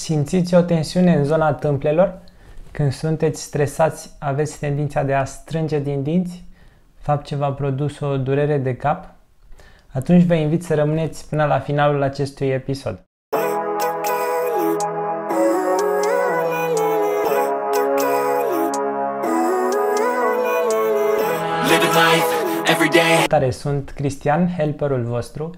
Simțiți o tensiune în zona tâmplelor? Când sunteți stresați, aveți tendința de a strânge din dinți, fapt ce va produce o durere de cap? Atunci vă invit să rămâneți până la finalul acestui episod. Sunt Cristian, helperul vostru,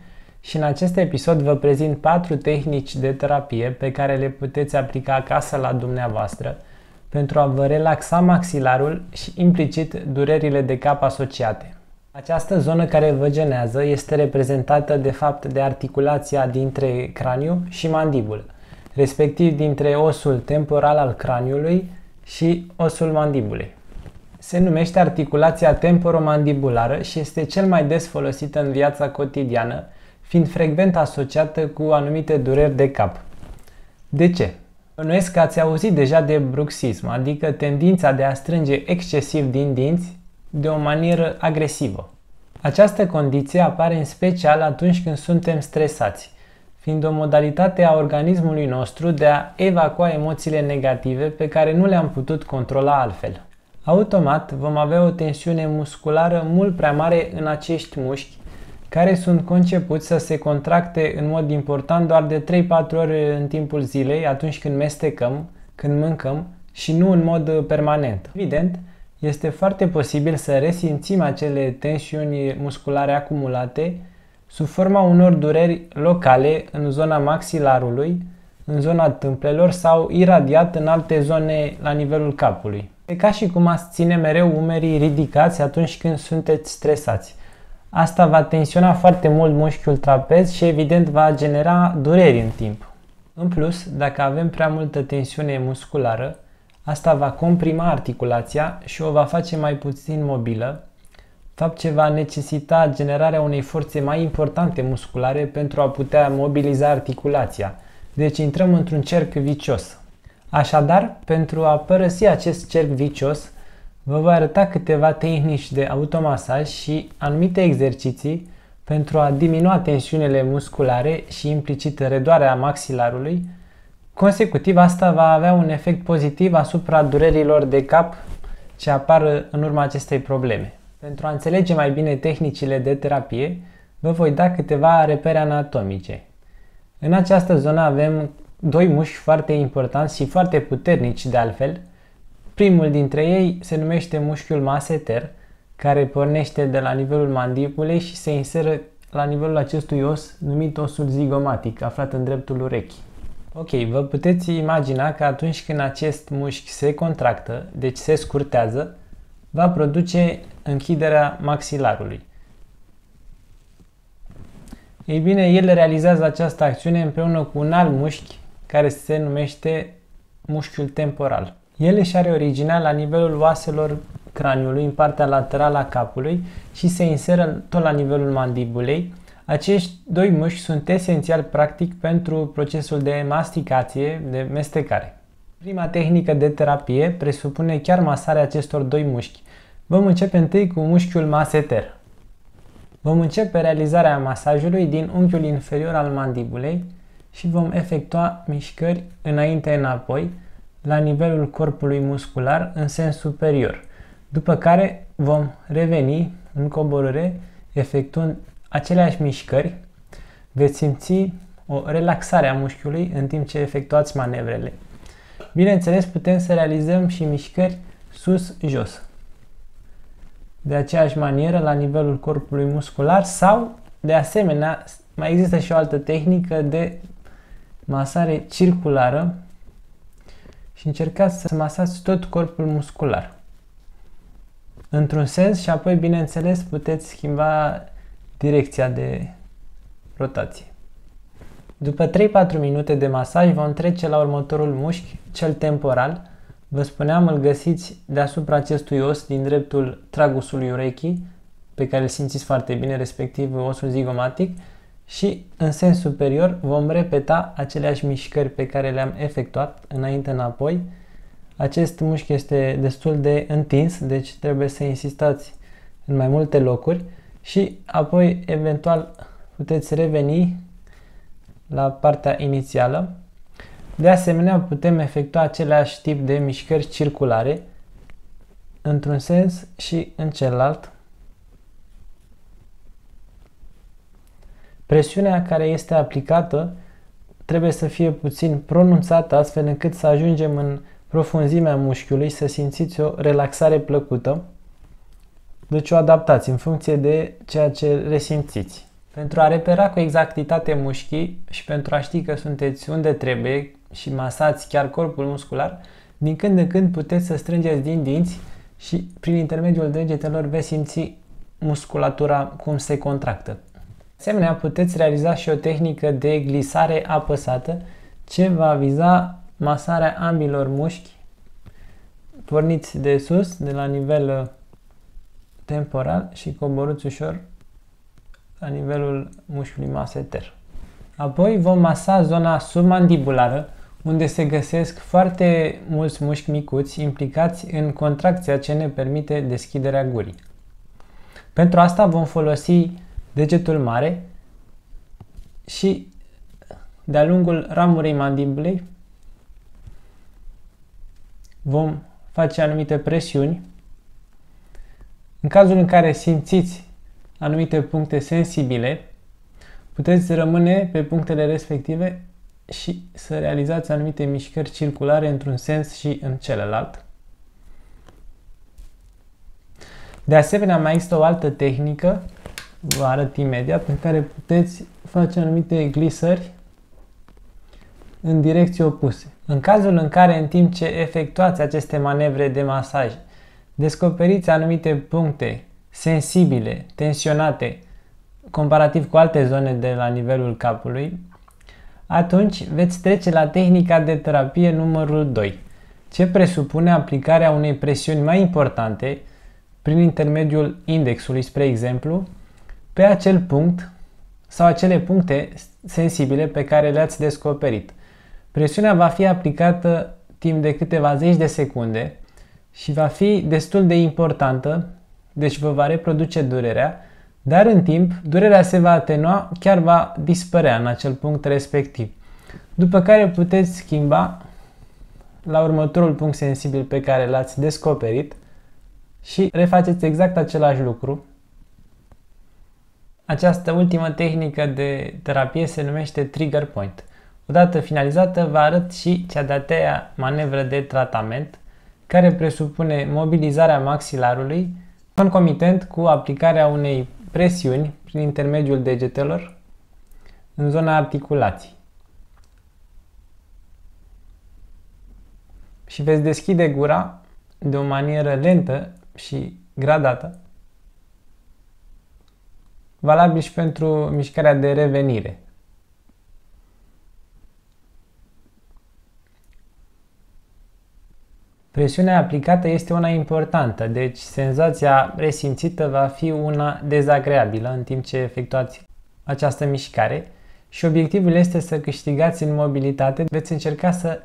și în acest episod vă prezint 4 tehnici de terapie pe care le puteți aplica acasă la dumneavoastră pentru a vă relaxa maxilarul și implicit durerile de cap asociate. Această zonă care vă genează este reprezentată de fapt de articulația dintre craniu și mandibulă, respectiv dintre osul temporal al craniului și osul mandibulei. Se numește articulația temporomandibulară și este cel mai des folosită în viața cotidiană, fiind frecvent asociată cu anumite dureri de cap. De ce? Bănuiesc că ați auzit deja de bruxism, adică tendința de a strânge excesiv din dinți de o manieră agresivă. Această condiție apare în special atunci când suntem stresați, fiind o modalitate a organismului nostru de a evacua emoțiile negative pe care nu le-am putut controla altfel. Automat vom avea o tensiune musculară mult prea mare în acești mușchi, care sunt concepuți să se contracte în mod important doar de 3-4 ori în timpul zilei, atunci când mestecăm, când mâncăm și nu în mod permanent. Evident, este foarte posibil să resimțim acele tensiuni musculare acumulate sub forma unor dureri locale în zona maxilarului, în zona tâmplelor sau iradiat în alte zone la nivelul capului. E ca și cum ați ține mereu umerii ridicați atunci când sunteți stresați. Asta va tensiona foarte mult mușchiul trapez și evident va genera dureri în timp. În plus, dacă avem prea multă tensiune musculară, asta va comprima articulația și o va face mai puțin mobilă, fapt ce va necesita generarea unei forțe mai importante musculare pentru a putea mobiliza articulația. Deci intrăm într-un cerc vicios. Așadar, pentru a părăsi acest cerc vicios, vă voi arăta câteva tehnici de automasaj și anumite exerciții pentru a diminua tensiunile musculare și implicit reducerea maxilarului. Consecutiv, asta va avea un efect pozitiv asupra durerilor de cap ce apar în urma acestei probleme. Pentru a înțelege mai bine tehnicile de terapie, vă voi da câteva repere anatomice. În această zonă avem 2 mușchi foarte importanți și foarte puternici de altfel. Primul dintre ei se numește mușchiul maseter, care pornește de la nivelul mandibulei și se inseră la nivelul acestui os numit osul zigomatic, aflat în dreptul urechii. Ok, vă puteți imagina că atunci când acest mușchi se contractă, deci se scurtează, va produce închiderea maxilarului. Ei bine, el realizează această acțiune împreună cu un alt mușchi care se numește mușchiul temporal. El își are originea la nivelul oaselor craniului, în partea laterală a capului și se inseră tot la nivelul mandibulei. Acești 2 mușchi sunt esențiali practic pentru procesul de masticație, de mestecare. Prima tehnică de terapie presupune chiar masarea acestor 2 mușchi. Vom începe întâi cu mușchiul maseter. Vom începe realizarea masajului din unghiul inferior al mandibulei și vom efectua mișcări înainte-înapoi la nivelul corpului muscular în sens superior, după care vom reveni în coborâre efectuând aceleași mișcări. Veți simți o relaxare a mușchiului în timp ce efectuați manevrele. Bineînțeles, putem să realizăm și mișcări sus-jos, de aceeași manieră la nivelul corpului muscular sau, de asemenea, mai există și o altă tehnică de masare circulară și încercați să masați tot corpul muscular într-un sens și apoi, bineînțeles, puteți schimba direcția de rotație. După 3-4 minute de masaj vom trece la următorul mușchi, cel temporal. Vă spuneam, îl găsiți deasupra acestui os din dreptul tragusului urechii, pe care îl simțiți foarte bine, respectiv osul zigomatic, și în sens superior vom repeta aceleași mișcări pe care le-am efectuat înainte-înapoi. Acest mușchi este destul de întins, deci trebuie să insistați în mai multe locuri și apoi eventual puteți reveni la partea inițială. De asemenea, putem efectua același tip de mișcări circulare într-un sens și în celălalt. Presiunea care este aplicată trebuie să fie puțin pronunțată, astfel încât să ajungem în profunzimea mușchiului, să simțiți o relaxare plăcută, deci o adaptați în funcție de ceea ce resimțiți. Pentru a repera cu exactitate mușchii și pentru a ști că sunteți unde trebuie și masați chiar corpul muscular, din când în când puteți să strângeți din dinți și prin intermediul degetelor veți simți musculatura cum se contractă. De asemenea, puteți realiza și o tehnică de glisare apăsată ce va viza masarea ambilor mușchi. Porniți de sus, de la nivel temporal și coborâți ușor la nivelul mușchiului maseter. Apoi vom masa zona submandibulară, unde se găsesc foarte mulți mușchi micuți implicați în contracția ce ne permite deschiderea gurii. Pentru asta vom folosi degetul mare și de-a lungul ramurii mandibulei vom face anumite presiuni. În cazul în care simțiți anumite puncte sensibile, puteți rămâne pe punctele respective și să realizați anumite mișcări circulare într-un sens și în celălalt. De asemenea, mai există o altă tehnică, vă arăt imediat, în care puteți face anumite glisări în direcții opuse. În cazul în care în timp ce efectuați aceste manevre de masaj, descoperiți anumite puncte sensibile, tensionate, comparativ cu alte zone de la nivelul capului, atunci veți trece la tehnica de terapie numărul 2, ce presupune aplicarea unei presiuni mai importante prin intermediul indexului, spre exemplu, pe acel punct sau acele puncte sensibile pe care le-ați descoperit. Presiunea va fi aplicată timp de câteva zeci de secunde și va fi destul de importantă, deci vă va reproduce durerea, dar în timp durerea se va atenua, chiar va dispărea în acel punct respectiv. După care puteți schimba la următorul punct sensibil pe care l-ați descoperit și refaceți exact același lucru. Această ultimă tehnică de terapie se numește trigger point. Odată finalizată, vă arăt și cea de-a treia manevră de tratament, care presupune mobilizarea maxilarului, concomitent cu aplicarea unei presiuni prin intermediul degetelor în zona articulației. Și veți deschide gura de o manieră lentă și gradată, valabil și pentru mișcarea de revenire. Presiunea aplicată este una importantă, deci senzația resimțită va fi una dezagreabilă în timp ce efectuați această mișcare și obiectivul este să câștigați în mobilitate. Veți încerca să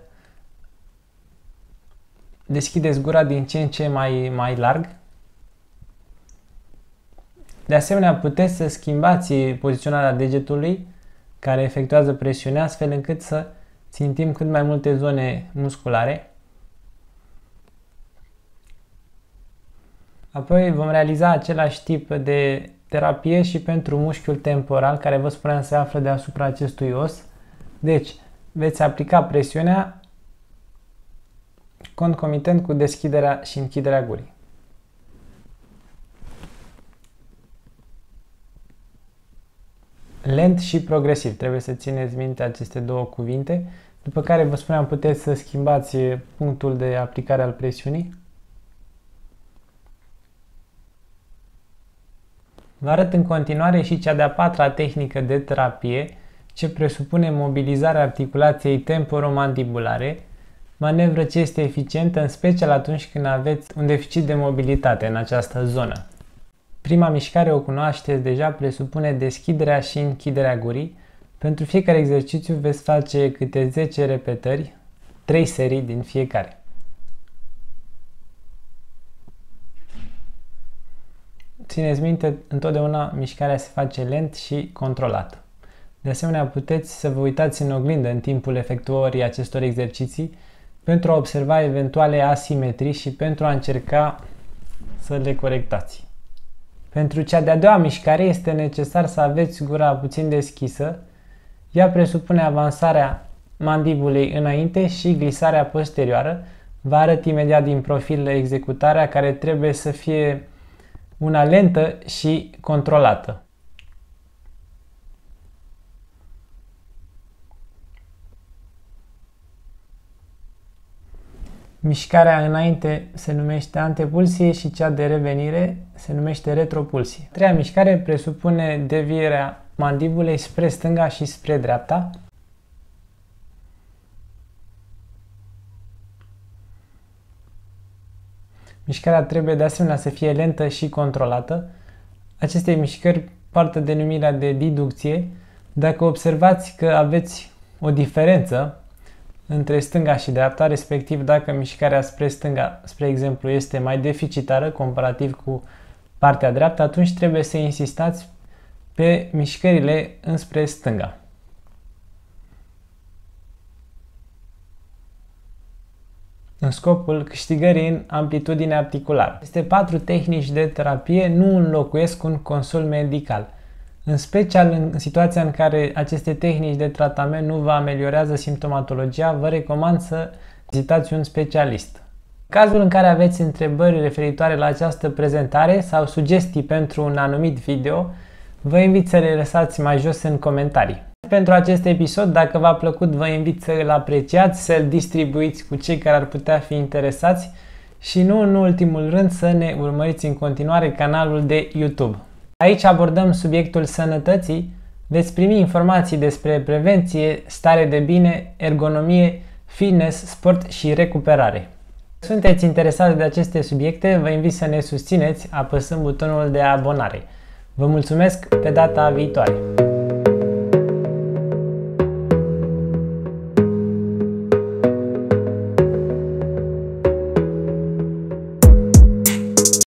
deschideți gura din ce în ce mai larg. De asemenea, puteți să schimbați poziționarea degetului care efectuează presiunea, astfel încât să țintim cât mai multe zone musculare. Apoi vom realiza același tip de terapie și pentru mușchiul temporal, care vă spuneam se află deasupra acestui os. Deci, veți aplica presiunea concomitent cu deschiderea și închiderea gurii. Lent și progresiv, trebuie să țineți minte aceste două cuvinte, după care vă spuneam puteți să schimbați punctul de aplicare al presiunii. Vă arăt în continuare și cea de-a patra tehnică de terapie, ce presupune mobilizarea articulației temporomandibulare, manevră ce este eficientă în special atunci când aveți un deficit de mobilitate în această zonă. Prima mișcare o cunoașteți deja, presupune deschiderea și închiderea gurii. Pentru fiecare exercițiu veți face câte 10 repetări, 3 serii din fiecare. Țineți minte, întotdeauna mișcarea se face lent și controlat. De asemenea, puteți să vă uitați în oglindă în timpul efectuării acestor exerciții pentru a observa eventuale asimetrii și pentru a încerca să le corectați. Pentru cea de-a doua mișcare este necesar să aveți gura puțin deschisă. Ea presupune avansarea mandibulei înainte și glisarea posterioară. Vă arăt imediat din profil executarea, care trebuie să fie una lentă și controlată. Mișcarea înainte se numește antepulsie și cea de revenire se numește retropulsie. A treia mișcare presupune devierea mandibulei spre stânga și spre dreapta. Mișcarea trebuie de asemenea să fie lentă și controlată. Aceste mișcări poartă denumirea de diducție. Dacă observați că aveți o diferență între stânga și dreapta, respectiv dacă mișcarea spre stânga, spre exemplu, este mai deficitară comparativ cu partea dreaptă, atunci trebuie să insistați pe mișcările înspre stânga. În scopul câștigării în amplitudine articulară. Aceste 4 tehnici de terapie nu înlocuiesc un consult medical. În special în situația în care aceste tehnici de tratament nu vă ameliorează simptomatologia, vă recomand să vizitați un specialist. În cazul în care aveți întrebări referitoare la această prezentare sau sugestii pentru un anumit video, vă invit să le lăsați mai jos în comentarii. Pentru acest episod, dacă v-a plăcut, vă invit să îl apreciați, să-l distribuiți cu cei care ar putea fi interesați și nu în ultimul rând să ne urmăriți în continuare canalul de YouTube. Aici abordăm subiectul sănătății, veți primi informații despre prevenție, stare de bine, ergonomie, fitness, sport și recuperare. Sunteți interesați de aceste subiecte, vă invit să ne susțineți apăsând butonul de abonare. Vă mulțumesc, pe data viitoare!